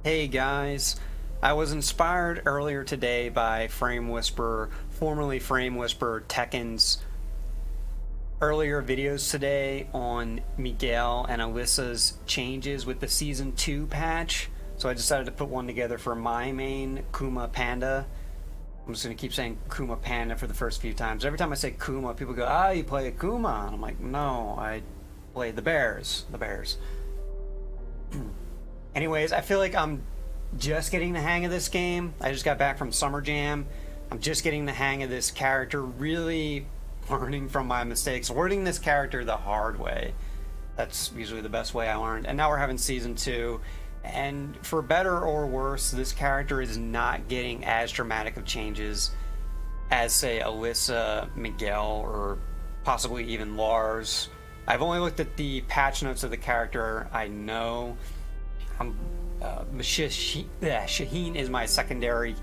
Hey guys, I was inspired earlier today by Frame Whisperer, formerly Frame Whisperer Tekken's earlier videos today on Miguel and Alyssa's changes with the Season 2 patch. So I decided to put one together for my main, Kuma Panda. I'm just going to keep saying Kuma Panda for the first few times. Every time I say Kuma, people go, ah, you play a Kuma. And I'm like, no, I play the Bears. The Bears. Anyways, I feel like I'm just getting the hang of this game. I just got back from Summer Jam. I'm just getting the hang of this character, really learning from my mistakes, learning this character the hard way. That's usually the best way I learned. And now we're having Season 2. And for better or worse, this character is not getting as dramatic of changes as, say, Alyssa, Miguel, or possibly even Lars. I've only looked at the patch notes of the character I know. Shaheen is my secondary.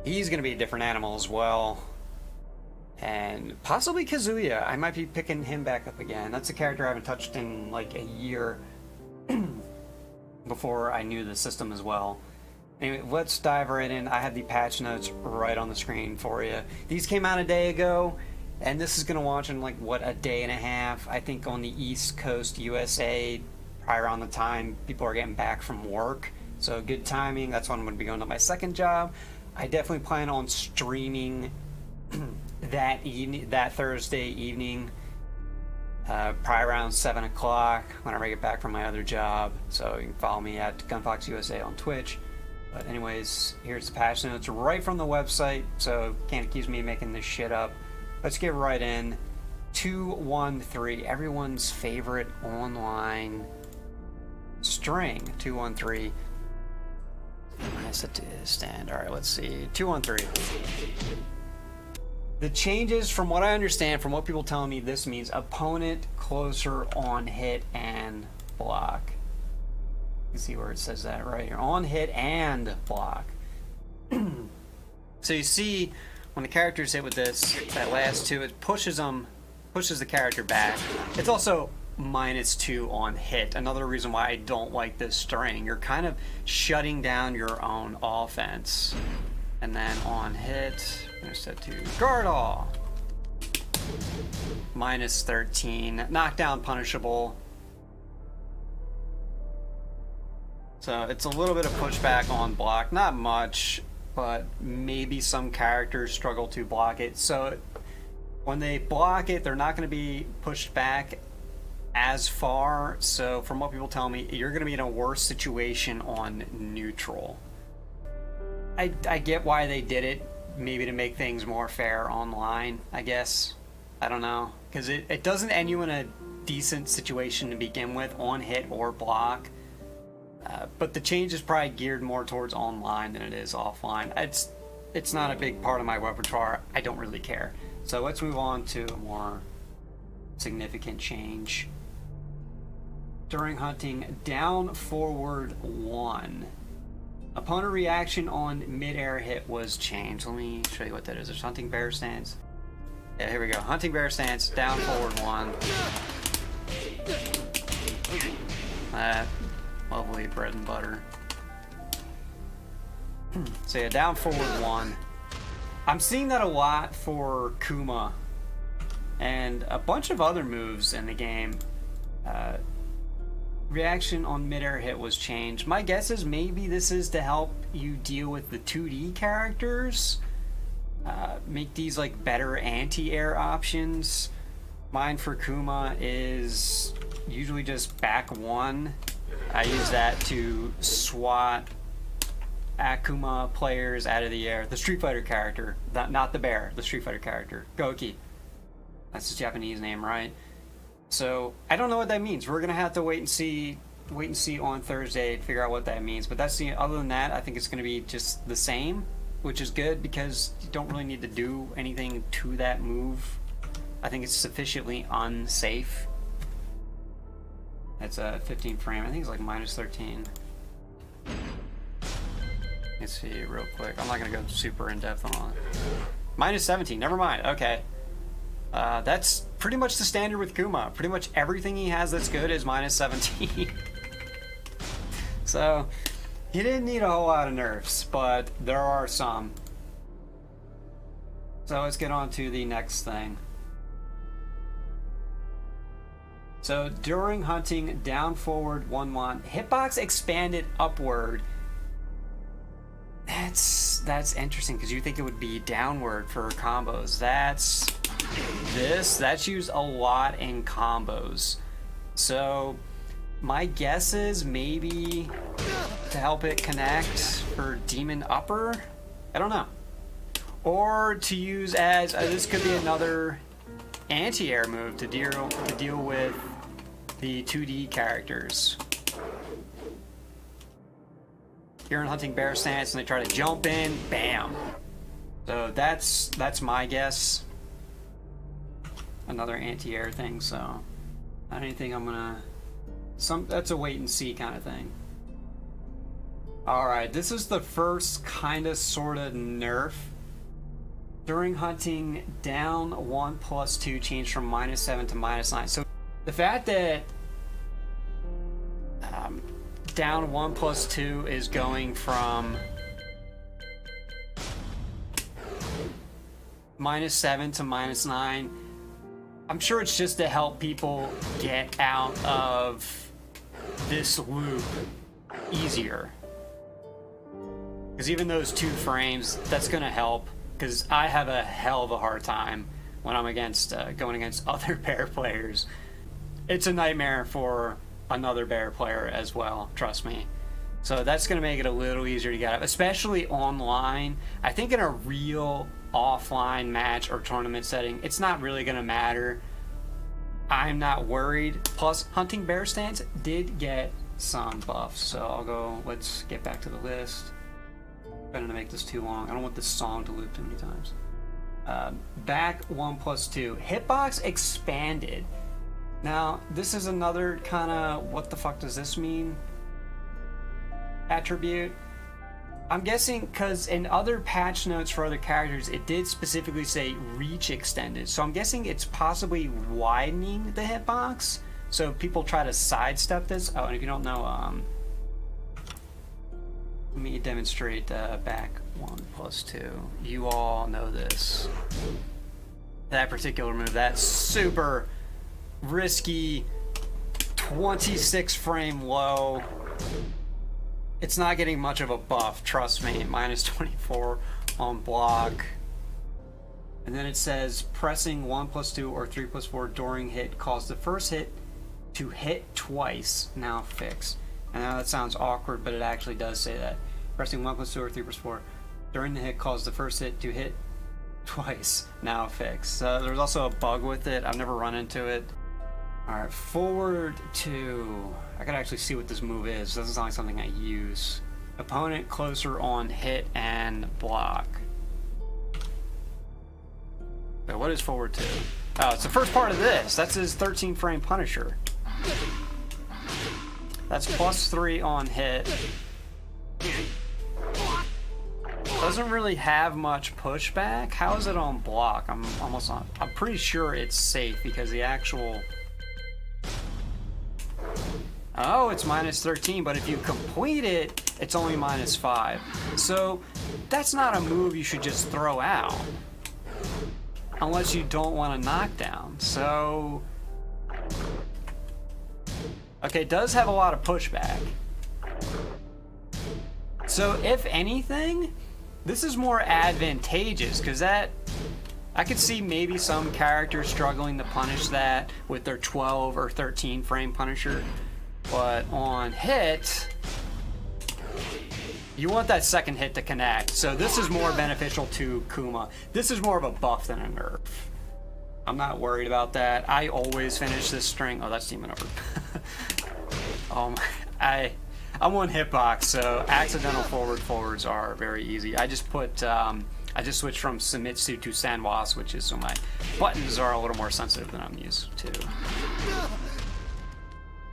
He's going to be a different animal as well. And possibly Kazuya. I might be picking him back up again. That's a character I haven't touched in like a year before I knew the system as well. Anyway, let's dive right in. I have the patch notes right on the screen for you. These came out a day ago, and this is going to launch in like, what, a day and a half? I think on the East Coast, USA, probably around the time people are getting back from work. So good timing. That's when I'm going to be going to my second job. I definitely plan on streaming that Thursday evening, probably around 7 o'clock whenever I get back from my other job. So you can follow me at Gunfox USA on Twitch. But anyways, here's the patch notes right from the website, so can't accuse me of making this shit up. Let's get right in. 213, everyone's favorite online string. 213. I set to stand. Alright, let's see. 213. The changes, from what I understand, from what people tell me, this means opponent closer on hit and block. You can see where it says that right here. On hit and block. So you see when the characters hit with this, that last two, it pushes the character back. It's also -2 on hit. Another reason why I don't like this string. You're kind of shutting down your own offense. And then on hit, I'm going to set to guard all. -13. Knockdown punishable. So it's a little bit of pushback on block. Not much, but maybe some characters struggle to block it. So when they block it, they're not going to be pushed back as far. So from what people tell me, you're going to be in a worse situation on neutral. I get why they did it, maybe to make things more fair online, I guess. I don't know, because it doesn't end you in a decent situation to begin with, on hit or block. But the change is probably geared more towards online than it is offline. It's not a big part of my repertoire. I don't really care. So let's move on to a more significant change. During hunting, down forward 1. Opponent reaction on mid-air hit was changed. Let me show you what that is. There's hunting bear stance. Yeah, here we go. Hunting bear stance, down forward 1. Lovely bread and butter. So yeah, down forward 1. I'm seeing that a lot for Kuma and a bunch of other moves in the game. Reaction on mid-air hit was changed. My guess is maybe this is to help you deal with the 2D characters. Make these like better anti-air options. Mine for Kuma is usually just back 1. I use that to swat Akuma players out of the air. The Street Fighter character, not the bear, the Street Fighter character. Goki. That's his Japanese name, right? So I don't know what that means. We're gonna have to wait and see on Thursday to figure out what that means. But other than that, I think it's gonna be just the same, which is good because you don't really need to do anything to that move. I think it's sufficiently unsafe. It's a 15 frame. I think it's like -13. Let's see real quick. I'm not gonna go super in depth on it. -17. Never mind. Okay. That's pretty much the standard with Kuma. Pretty much everything he has that's good is -17. So He didn't need a whole lot of nerfs, but there are some. So let's get on to the next thing. So during hunting, down forward 1-1, hitbox expanded upward. That's interesting because you think it would be downward for combos. That's used a lot in combos. So my guess is maybe to help it connect for demon upper. I don't know. Or to use as this could be another anti-air move to deal with the 2D characters. You're in hunting bear stance and they try to jump in, bam. So that's my guess. Another anti-air thing, so not anything I'm gonna that's a wait and see kind of thing. Alright, this is the first kinda sorta nerf. During hunting, down 1+2 changed from -7 to -9. So the fact that down 1+2 is going from -7 to -9, I'm sure it's just to help people get out of this loop easier. Because even those 2 frames, that's going to help. Because I have a hell of a hard time when I'm going against other bear players. It's a nightmare for another bear player as well, trust me. So that's going to make it a little easier to get up, especially online. I think in a real offline match or tournament setting, it's not really going to matter. I'm not worried. Plus, hunting bear stance did get some buffs. So let's get back to the list. I'm trying to make this too long. I don't want this song to loop too many times. Back 1+2. Hitbox expanded. Now, this is another kind of what the fuck does this mean attribute. I'm guessing because in other patch notes for other characters, it did specifically say reach extended. So I'm guessing it's possibly widening the hitbox. So people try to sidestep this. Oh, and if you don't know, let me demonstrate back 1+2. You all know this. That particular move, that super risky 26 frame low. It's not getting much of a buff, trust me. -24 on block. And then it says pressing 1+2 or 3+4 during hit caused the first hit to hit twice, now fixed. I know that sounds awkward, but it actually does say that. Pressing 1+2 or 3+4 during the hit caused the first hit to hit twice, now fixed. So there's also a bug with it. I've never run into it. Alright, forward 2. I gotta actually see what this move is. Doesn't sound like something I use. Opponent closer on hit and block. Wait, what is forward 2? Oh, it's the first part of this. That's his 13 frame Punisher. That's +3 on hit. Doesn't really have much pushback. How is it on block? I'm pretty sure it's safe because the actual... Oh, it's -13, but if you complete it, it's only -5. So that's not a move you should just throw out. Unless you don't want a knockdown. So... Okay, it does have a lot of pushback. So if anything, this is more advantageous, because that... I could see maybe some characters struggling to punish that with their 12 or 13 frame Punisher. But on hit, you want that second hit to connect. So this is more beneficial to Kuma. This is more of a buff than a nerf. I'm not worried about that. I always finish this string. Oh, that's Demon Upper. I'm on hitbox, so accidental forwards are very easy. I just put, I just switched from Sumitsu to Sanwas, which is so my buttons are a little more sensitive than I'm used to.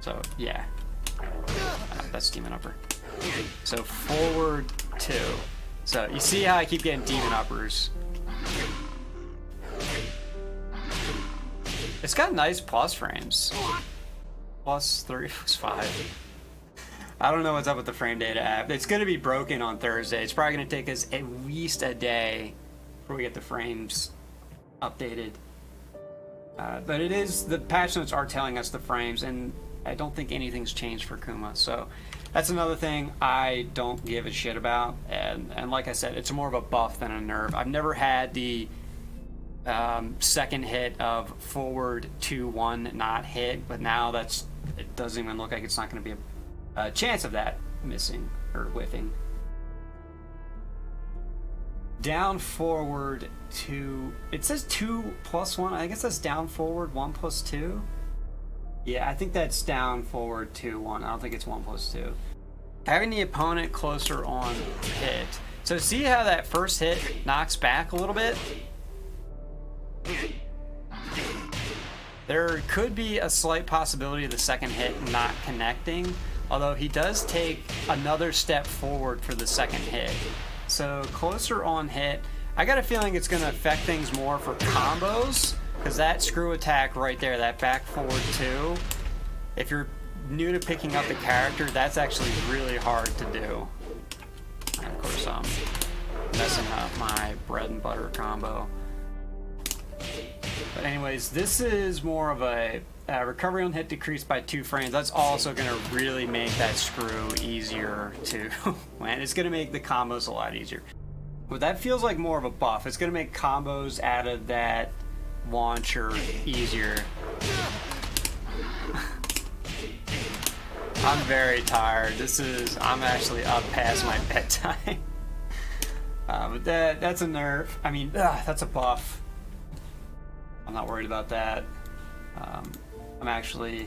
So yeah, that's Demon Upper. So forward 2. So you see how I keep getting Demon Uppers. It's got nice plus frames. +3, +5. I don't know what's up with the frame data app. It's going to be broken on Thursday. It's probably going to take us at least a day before we get the frames updated. But it is, the patch notes are telling us the frames, and I don't think anything's changed for Kuma. So that's another thing I don't give a shit about. And like I said, it's more of a buff than a nerf. I've never had the second hit of forward 2-1 not hit, but now it doesn't even look like it's not going to be a chance of that missing or whiffing. Down forward 2, it says 2+1. I guess that's down forward 1+2. Yeah, I think that's down forward 2-1. I don't think it's 1+2. Having the opponent closer on hit. So see how that first hit knocks back a little bit? There could be a slight possibility of the second hit not connecting, although he does take another step forward for the second hit. So closer on hit, I got a feeling it's going to affect things more for combos, because that screw attack right there, that back forward 2, if you're new to picking up the character, that's actually really hard to do. And of course, I'm messing up my bread and butter combo. But anyways, this is more of a recovery on hit decreased by 2 frames. That's also going to really make that screw easier to land. It's going to make the combos a lot easier. But that feels like more of a buff. It's going to make combos out of that launcher easier. I'm very tired. I'm actually up past my bedtime. But that's a nerf. I mean, that's a buff. I'm not worried about that. I'm actually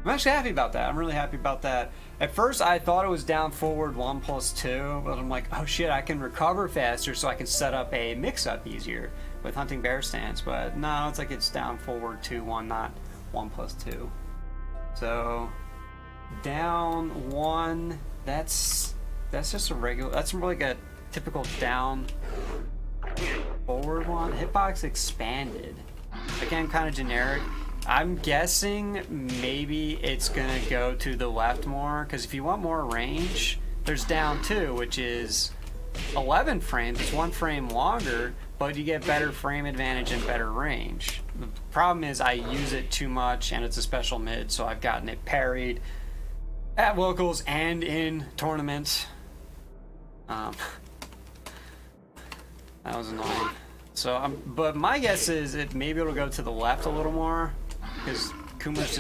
happy about that. I'm really happy about that. At first, I thought it was down forward 1+2, but I'm like, oh shit, I can recover faster, so I can set up a mix-up easier with hunting bear stance. But no, it's like it's down forward 2-1, not 1+2. So down 1. That's just a regular. That's more like a typical down forward 1. Hitbox expanded. Again, kind of generic. I'm guessing maybe it's gonna go to the left more, because if you want more range, there's down 2, which is 11 frames. It's 1 frame longer, but you get better frame advantage and better range. The problem is I use it too much, and it's a special mid, so I've gotten it parried at locals and in tournaments. That was annoying. So, but my guess is maybe it'll go to the left a little more, because Kuma's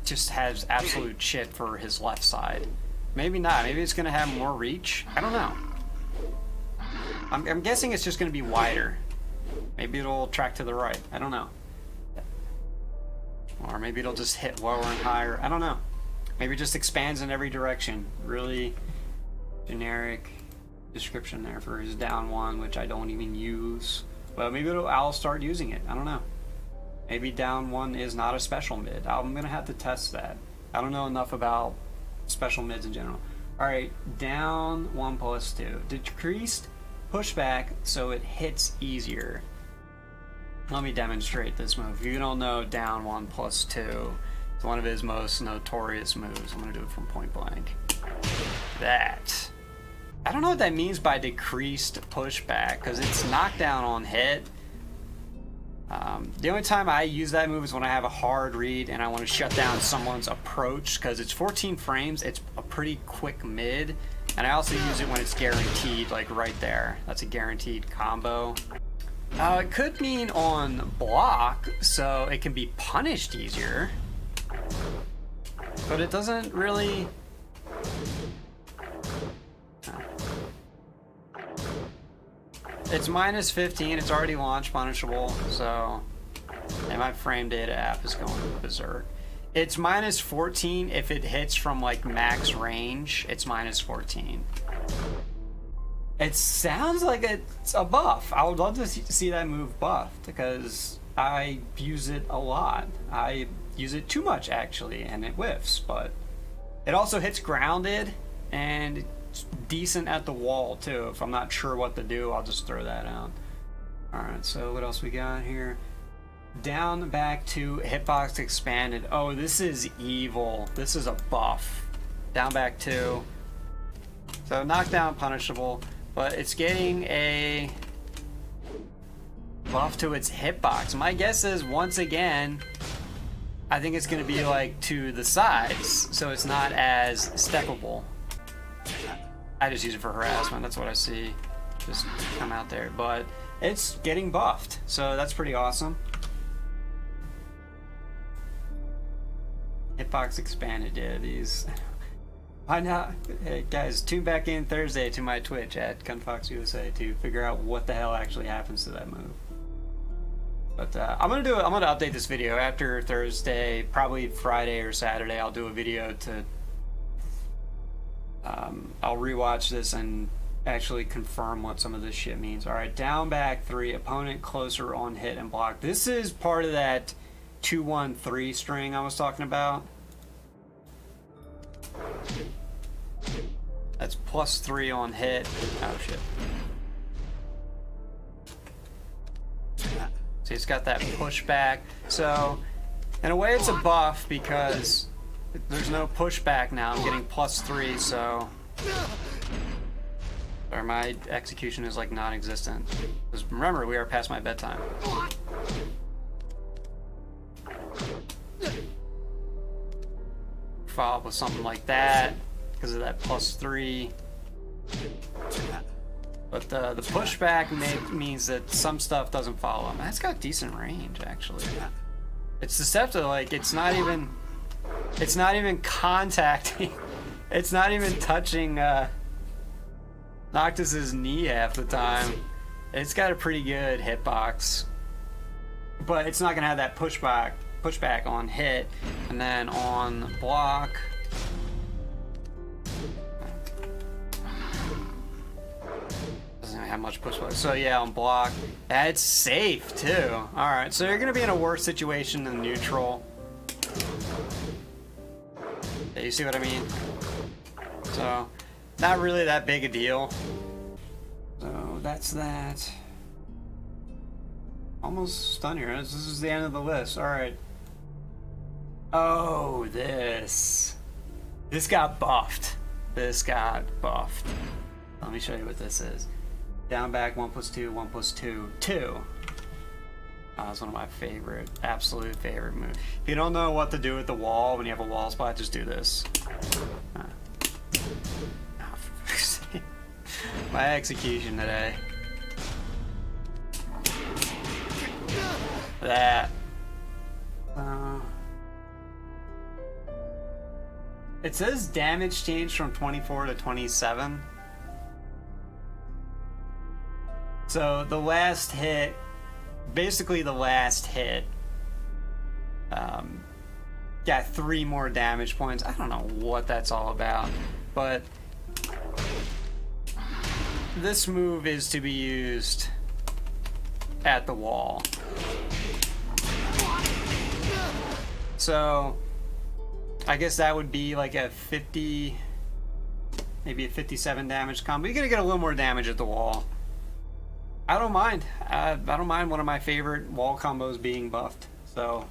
just has absolute shit for his left side. Maybe not. Maybe it's gonna have more reach. I don't know. I'm guessing it's just gonna be wider. Maybe it'll track to the right. I don't know. Or maybe it'll just hit lower and higher. I don't know. Maybe it just expands in every direction. Really generic description there for his down 1, which I don't even use. But maybe I'll start using it. I don't know. Maybe down 1 is not a special mid. I'm gonna have to test that. I don't know enough about special mids in general. Alright, down 1+2. Decreased pushback so it hits easier. Let me demonstrate this move. If you don't know down 1+2, it's one of his most notorious moves. I'm gonna do it from point blank. That. I don't know what that means by decreased pushback, because it's knockdown on hit. The only time I use that move is when I have a hard read and I want to shut down someone's approach, because it's 14 frames, it's a pretty quick mid, and I also use it when it's guaranteed, like right there. That's a guaranteed combo. It could mean on block, so it can be punished easier, but it doesn't really... It's -15, it's already launch punishable, so... And my frame data app is going berserk. It's -14 if it hits from like max range, it's -14. It sounds like it's a buff. I would love to see that move buffed, because I use it a lot. I use it too much actually, and it whiffs, but... It also hits grounded, and decent at the wall too. If I'm not sure what to do, I'll just throw that out. Alright, so what else we got here? Down back to hitbox expanded. Oh, this is evil. This is a buff. Down back 2. So knockdown punishable, but it's getting a buff to its hitbox. My guess is, once again, I think it's going to be like to the sides, so it's not as steppable. I just use it for harassment. That's what I see just come out there, but it's getting buffed, so that's pretty awesome. Hitbox expanded, yeah, these. Why not? Hey guys, tune back in Thursday to my Twitch at CunfoxUSA to figure out what the hell actually happens to that move. But I'm gonna update this video after Thursday, probably Friday or Saturday. I'll do a video to. I'll rewatch this and actually confirm what some of this shit means. All right, down back 3, opponent closer on hit and block. This is part of that 2-1-3 string I was talking about. That's +3 on hit. Oh shit. See, it's got that pushback. So, in a way, it's a buff because there's no pushback now. I'm getting +3, so. Or my execution is like non-existent. Because remember, we are past my bedtime. Follow up with something like that because of that +3. But the pushback means that some stuff doesn't follow him. That's got decent range, actually. It's deceptive. Like it's not even contacting. It's not even touching Noctis's knee half the time. It's got a pretty good hitbox, but it's not gonna have that pushback on hit, and then on block. Doesn't have much pushback. So yeah, on block, it's safe too. All right, so you're gonna be in a worse situation than neutral. Yeah, you see what I mean? So, not really that big a deal. So that's that. Almost done here. This is the end of the list. All right. Oh, this got buffed. This got buffed. Let me show you what this is. Down back 1+2, 1+2, 2. Oh, that's one of my favorite, absolute favorite moves. If you don't know what to do with the wall when you have a wall spot, just do this. My execution today. That. It says damage changed from 24 to 27. So the last hit, basically the last hit, got 3 more damage points. I don't know what that's all about, but this move is to be used at the wall. So I guess that would be like a 50, maybe a 57 damage combo. You're gonna get a little more damage at the wall. I don't mind. I don't mind one of my favorite wall combos being buffed. So,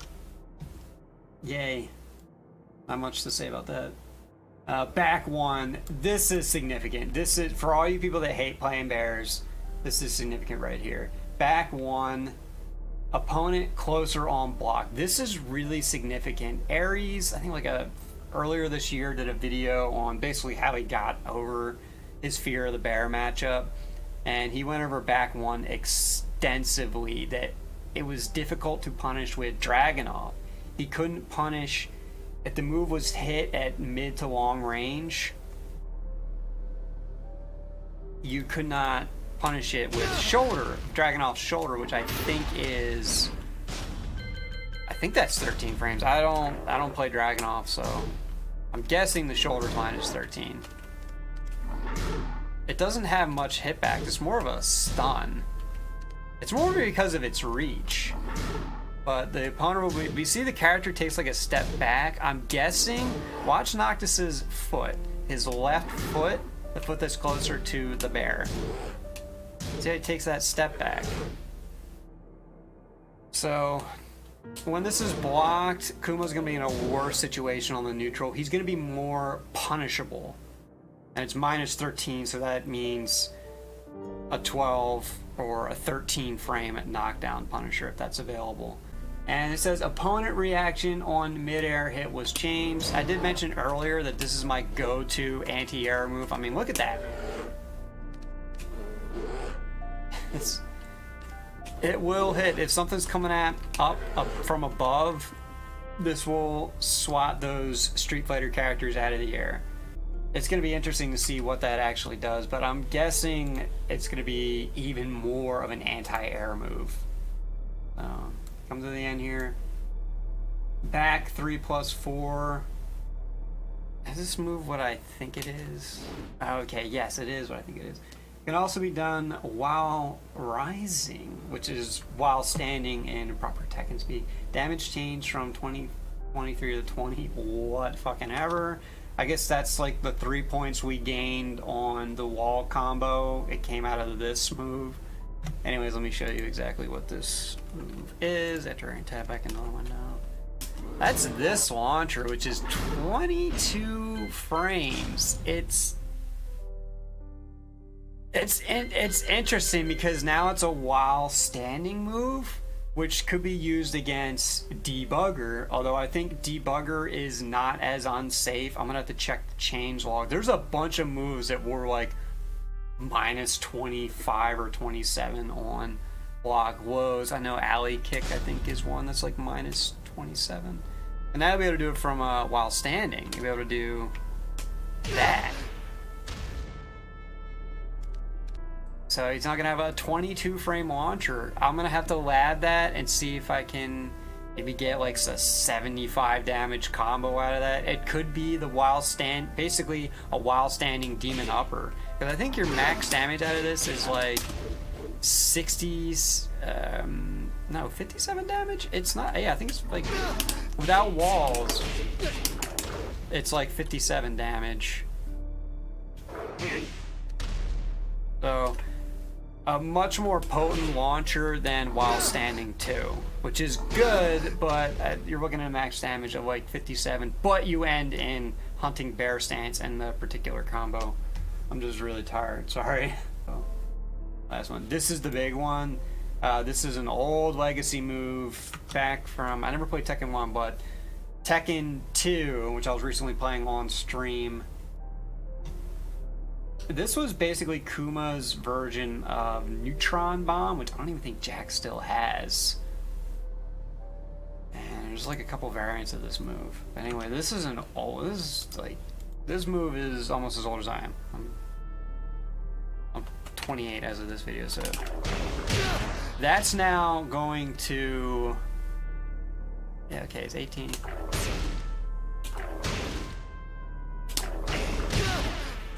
yay. Not much to say about that. Back 1. This is significant. This is, for all you people that hate playing bears, this is significant right here. Back 1. Opponent closer on block. This is really significant. Ares, I think earlier this year, did a video on basically how he got over his fear of the bear matchup. And he went over back 1 extensively, that it was difficult to punish with Dragunov. He couldn't punish if the move was hit at mid to long range. You could not punish it with shoulder, Dragunov's shoulder, which I think that's 13 frames. I don't play Dragunov, so I'm guessing the shoulder's line is 13. It doesn't have much hit back. It's more of a stun. It's more because of its reach. But the opponent will we see the character takes like a step back. I'm guessing, watch Noctis's foot. His left foot, the foot that's closer to the bear. See how he takes that step back. So, when this is blocked, Kuma's going to be in a worse situation on the neutral. He's going to be more punishable. And it's minus 13, so that means a 12 or a 13 frame at knockdown Punisher if that's available. And it says opponent reaction on mid-air hit was changed. I did mention earlier that this is my go-to anti-air move. I mean, look at that. It will hit. If something's coming up from above, this will swat those Street Fighter characters out of the air. It's going to be interesting to see what that actually does, but I'm guessing it's going to be even more of an anti-air move. Come to the end here. Back 3+4. Does this move what I think it is? Okay, yes, it is what I think it is. It can also be done while rising, which is while standing in proper Tekken speed. Damage change from 23 to 20. What fucking ever. I guess that's like the 3 points we gained on the wall combo. It came out of this move. Anyways, let me show you exactly what this move is. After I tap back into the window. That's this launcher, which is 22 frames. It's interesting because now it's a while standing move, which could be used against Debugger, although I think Debugger is not as unsafe. I'm gonna have to check the change log. There's a bunch of moves that were like minus 25 or 27 on block lows. I know alley kick, I think, is one that's like minus 27. And now you'll be able to do it from while standing. You'll be able to do that. So he's not gonna have a 22 frame launcher. I'm gonna have to lab that and see if I can maybe get like a 75 damage combo out of that. It could be the basically a while standing demon upper. Because I think your max damage out of this is like 60s, no, 57 damage? It's not, yeah, I think it's like, without walls, it's like 57 damage. So, a much more potent launcher than while standing too, which is good, but you're looking at a max damage of like 57, but you end in hunting bear stance and the particular combo. I'm just really tired, sorry. Oh, last one. This is the big one. This is an old legacy move back from, I never played Tekken 1, but Tekken 2, which I was recently playing on stream. This was basically Kuma's version of Neutron Bomb, which I don't even think Jack still has. And there's like a couple variants of this move. But anyway, this is this move is almost as old as I am. I'm 28 as of this video, so that's now going to, yeah, okay, it's 18.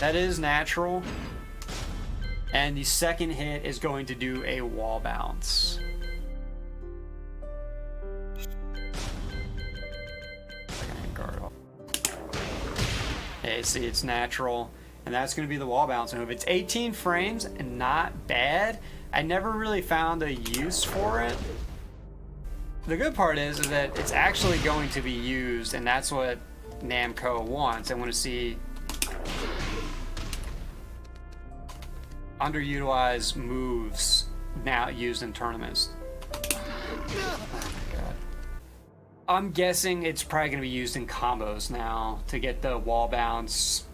That is natural, and the second hit is going to do a wall bounce. Guard off. Okay, see, it's natural, and that's going to be the wall bounce move. It's 18 frames, and not bad. I never really found a use for it. The good part is that it's actually going to be used, and that's what Namco wants. I want to see underutilized moves now used in tournaments. Oh my god. I'm guessing it's probably going to be used in combos now to get the wall bounce.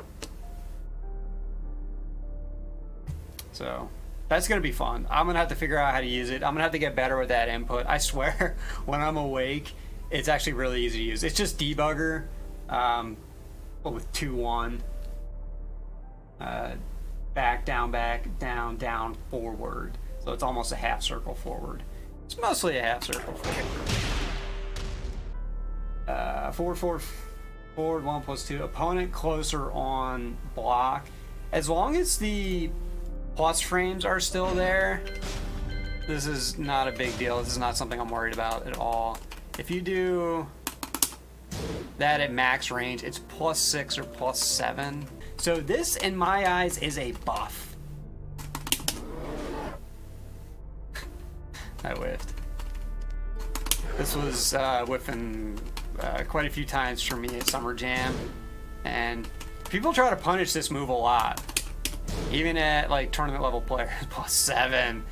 So that's going to be fun. I'm going to have to figure out how to use it. I'm going to have to get better with that input. I swear, when I'm awake, it's actually really easy to use. It's just Debugger, but with 2-1. Back, down, down, forward. So it's almost a half circle forward. It's mostly a half circle forward. Forward 1+2. Opponent closer on block. As long as the plus frames are still there, this is not a big deal. This is not something I'm worried about at all. If you do that at max range, it's +6 or +7. So this, in my eyes, is a buff. I whiffed. This was whiffing quite a few times for me at Summer Jam, and people try to punish this move a lot, even at like tournament level players. +7.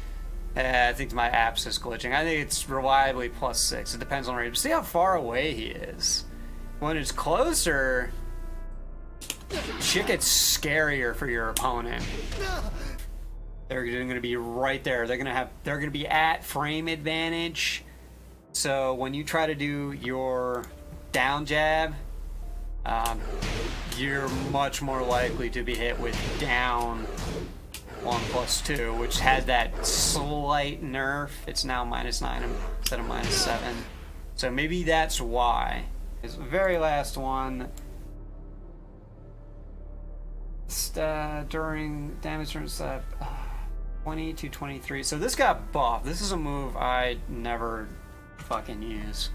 I think my app's just glitching. I think it's reliably +6. It depends on range. See how far away he is. When it's closer, shit gets scarier for your opponent. They're going to be right there. They're going to be at frame advantage. So when you try to do your down jab, you're much more likely to be hit with down 1+2, which had that slight nerf. It's now -9 instead of -7. So maybe that's why. His very last one, during damage turn step 20 to 23. So this got buffed. This is a move I never fucking use.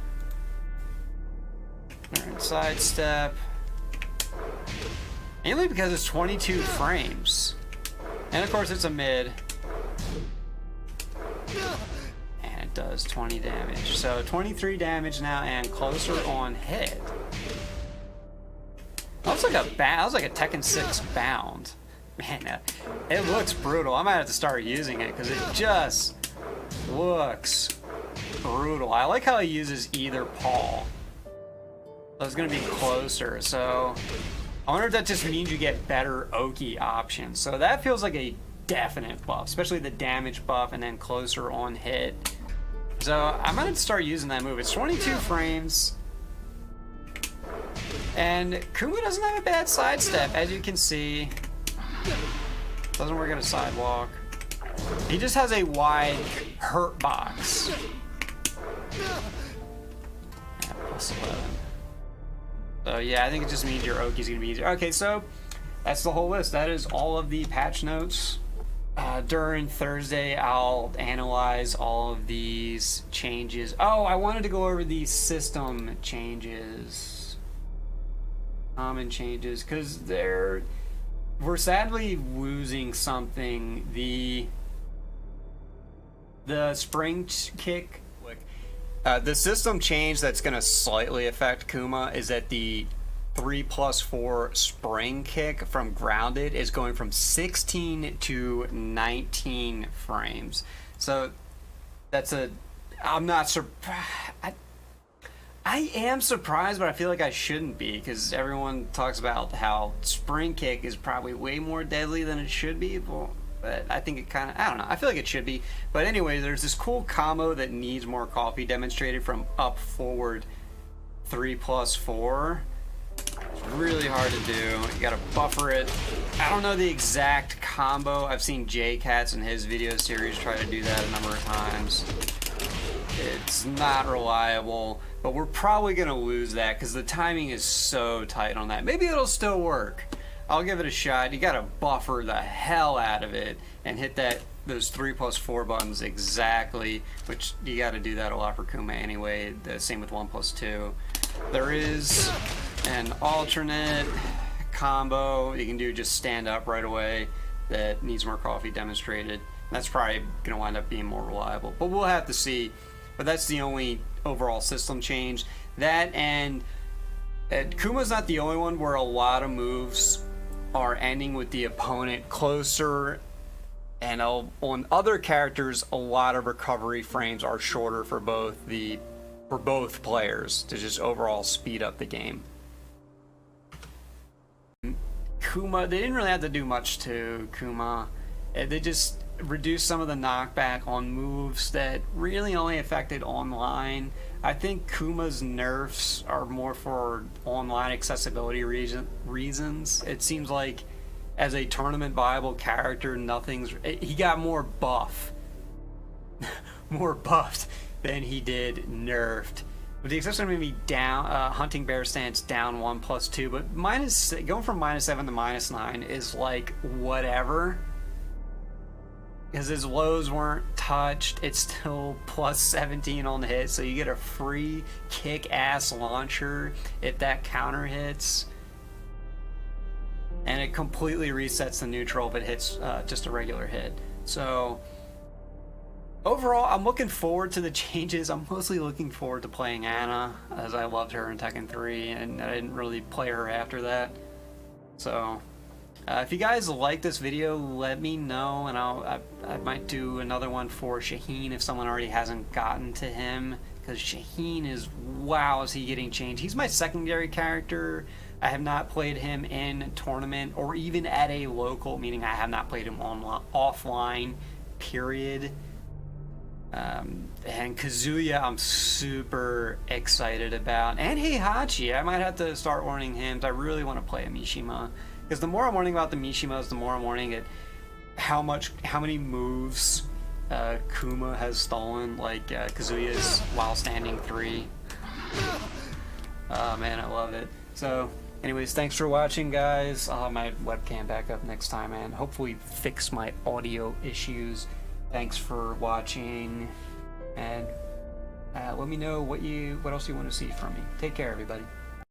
During sidestep, mainly because it's 22 frames, and of course it's a mid. It does 20 damage, so 23 damage now and closer on hit. That was like a Tekken 6 bound. Man, it looks brutal. I might have to start using it because it just looks brutal. I like how he uses either paw. So it's gonna be closer. So I wonder if that just means you get better Oki options. So that feels like a definite buff, especially the damage buff and then closer on hit. So I might have to start using that move. It's 22 frames. And Kuma doesn't have a bad sidestep, as you can see. Doesn't work at a sidewalk. He just has a wide hurt box. Yeah, +11. So yeah, I think it just means your Oki's gonna be easier. Okay, so that's the whole list. That is all of the patch notes. During Thursday, I'll analyze all of these changes. Oh, I wanted to go over these system changes. Common changes, because we're sadly losing something. The spring kick. The system change that's going to slightly affect Kuma is that the 3+4 spring kick from grounded is going from 16 to 19 frames. So that's I'm not surprised. I am surprised, but I feel like I shouldn't be, because everyone talks about how spring kick is probably way more deadly than it should be. Well, but I think it kind of, I don't know, I feel like it should be. But anyway, there's this cool combo that needs more coffee demonstrated from up forward 3+4. It's really hard to do. You gotta buffer it. I don't know the exact combo. I've seen J-Cats in his video series try to do that a number of times. It's not reliable, but we're probably gonna lose that because the timing is so tight on that. Maybe it'll still work. I'll give it a shot. You gotta buffer the hell out of it and hit those 3+4 buttons exactly, which you gotta do that a lot for Kuma anyway. The same with 1+2. There is an alternate combo you can do, just stand up right away, that needs more coffee demonstrated. That's probably gonna wind up being more reliable, but we'll have to see. But that's the only overall system change. That and Kuma's not the only one where a lot of moves are ending with the opponent closer, and on other characters a lot of recovery frames are shorter for both players to just overall speed up the game. Kuma, they didn't really have to do much to Kuma. They just reduced some of the knockback on moves that really only affected online. I think Kuma's nerfs are more for online accessibility reasons. It seems like as a tournament viable character, he got more buffed than he did nerfed. With the exception of maybe down, hunting bear stance down 1+2, but going from -7 to -9 is like whatever. Because his lows weren't touched, it's still +17 on the hit, so you get a free kick-ass launcher if that counter hits. And it completely resets the neutral if it hits just a regular hit. So Overall, I'm looking forward to the changes. I'm mostly looking forward to playing Anna, as I loved her in Tekken 3, and I didn't really play her after that. So, if you guys like this video, let me know, and I might do another one for Shaheen if someone already hasn't gotten to him, because Shaheen is, wow, is he getting changed. He's my secondary character. I have not played him in tournament or even at a local, meaning I have not played him offline, period. And Kazuya, I'm super excited about. And Heihachi, I might have to start learning him. I really want to play a Mishima. Because the more I'm learning about the Mishimas, the more I'm learning at how many moves Kuma has stolen, like Kazuya's while standing 3. Oh man, I love it. So, anyways, thanks for watching, guys. I'll have my webcam back up next time and hopefully fix my audio issues. Thanks for watching, and let me know what else you want to see from me. Take care, everybody.